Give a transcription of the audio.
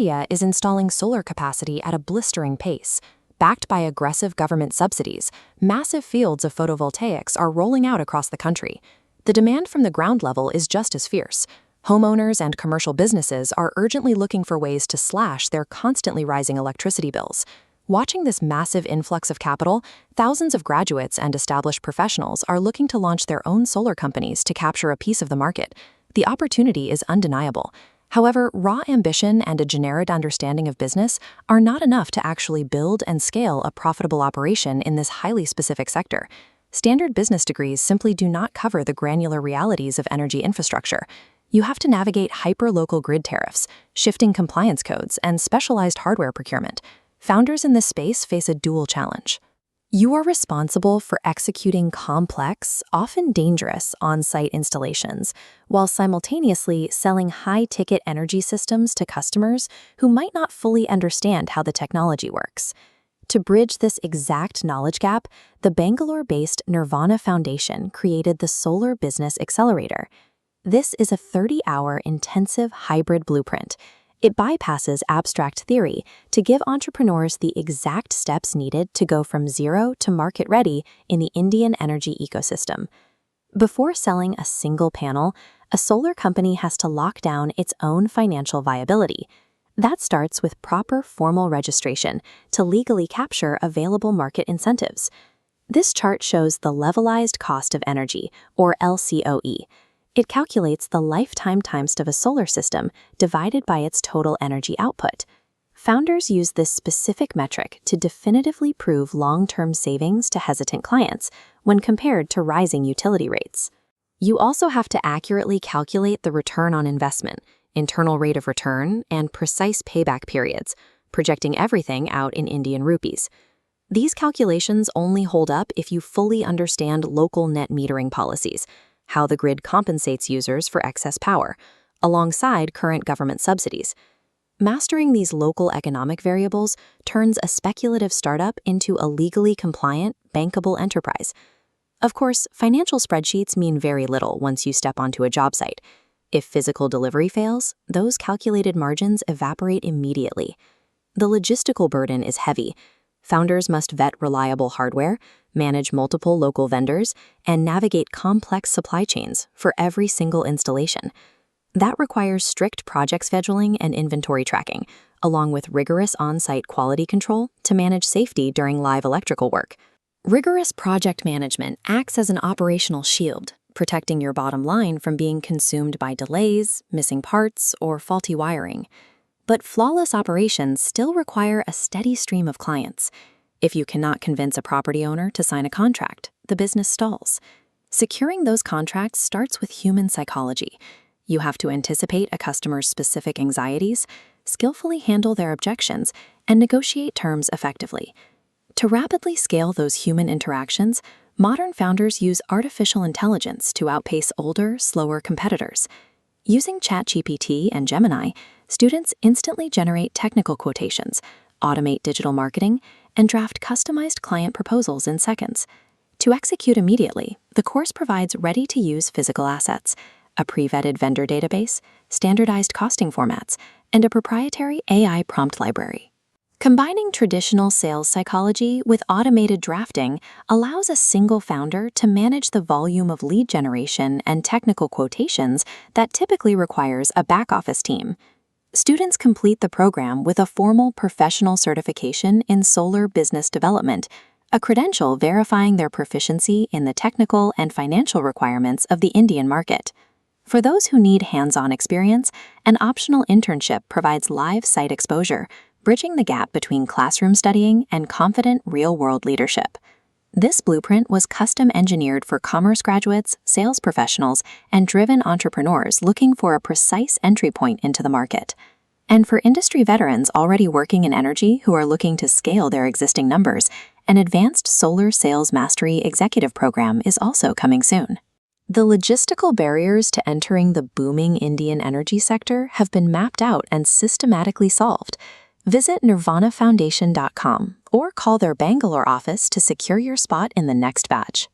India is installing solar capacity at a blistering pace. Backed by aggressive government subsidies, massive fields of photovoltaics are rolling out across the country. The demand from the ground level is just as fierce. Homeowners and commercial businesses are urgently looking for ways to slash their constantly rising electricity bills. Watching this massive influx of capital, thousands of graduates and established professionals are looking to launch their own solar companies to capture a piece of the market. The opportunity is undeniable. However, raw ambition and a generic understanding of business are not enough to actually build and scale a profitable operation in this highly specific sector. Standard business degrees simply do not cover the granular realities of energy infrastructure. You have to navigate hyper-local grid tariffs, shifting compliance codes, and specialized hardware procurement. Founders in this space face a dual challenge. You are responsible for executing complex, often dangerous, on-site installations, while simultaneously selling high-ticket energy systems to customers who might not fully understand how the technology works. To bridge this exact knowledge gap, the Bangalore-based Nirvana Foundation created the Solar Business Accelerator. This is a 30-hour intensive hybrid blueprint. It bypasses abstract theory to give entrepreneurs the exact steps needed to go from zero to market ready in the Indian energy ecosystem. Before selling a single panel, a solar company has to lock down its own financial viability. That starts with proper formal registration to legally capture available market incentives. This chart shows the levelized cost of energy, or LCOE. It calculates the lifetime timestamp of a solar system divided by its total energy output. Founders use this specific metric to definitively prove long-term savings to hesitant clients when compared to rising utility rates. You also have to accurately calculate the return on investment, internal rate of return, and precise payback periods, projecting everything out in Indian rupees. These calculations only hold up if you fully understand local net metering policies, how the grid compensates users for excess power, alongside current government subsidies. Mastering these local economic variables turns a speculative startup into a legally compliant, bankable enterprise. Of course, financial spreadsheets mean very little once you step onto a job site. If physical delivery fails, those calculated margins evaporate immediately. The logistical burden is heavy. Founders must vet reliable hardware, manage multiple local vendors, and navigate complex supply chains for every single installation. That requires strict project scheduling and inventory tracking, along with rigorous on-site quality control to manage safety during live electrical work. Rigorous project management acts as an operational shield, protecting your bottom line from being consumed by delays, missing parts, or faulty wiring. But flawless operations still require a steady stream of clients. If you cannot convince a property owner to sign a contract, the business stalls. Securing those contracts starts with human psychology. You have to anticipate a customer's specific anxieties, skillfully handle their objections, and negotiate terms effectively. To rapidly scale those human interactions, modern founders use artificial intelligence to outpace older, slower competitors. Using ChatGPT and Gemini, students instantly generate technical quotations, automate digital marketing, and draft customized client proposals in seconds. To execute immediately, the course provides ready-to-use physical assets, a pre-vetted vendor database, standardized costing formats, and a proprietary AI prompt library. Combining traditional sales psychology with automated drafting allows a single founder to manage the volume of lead generation and technical quotations that typically requires a back-office team. Students complete the program with a formal professional certification in solar business development, a credential verifying their proficiency in the technical and financial requirements of the Indian market. For those who need hands-on experience, an optional internship provides live site exposure, bridging the gap between classroom studying and confident real-world leadership. This blueprint was custom engineered for commerce graduates, sales professionals, and driven entrepreneurs looking for a precise entry point into the market. And for industry veterans already working in energy who are looking to scale their existing numbers, an advanced solar sales mastery executive program is also coming soon. The logistical barriers to entering the booming Indian energy sector have been mapped out and systematically solved. Visit nirvanafoundation.com or call their Bangalore office to secure your spot in the next batch.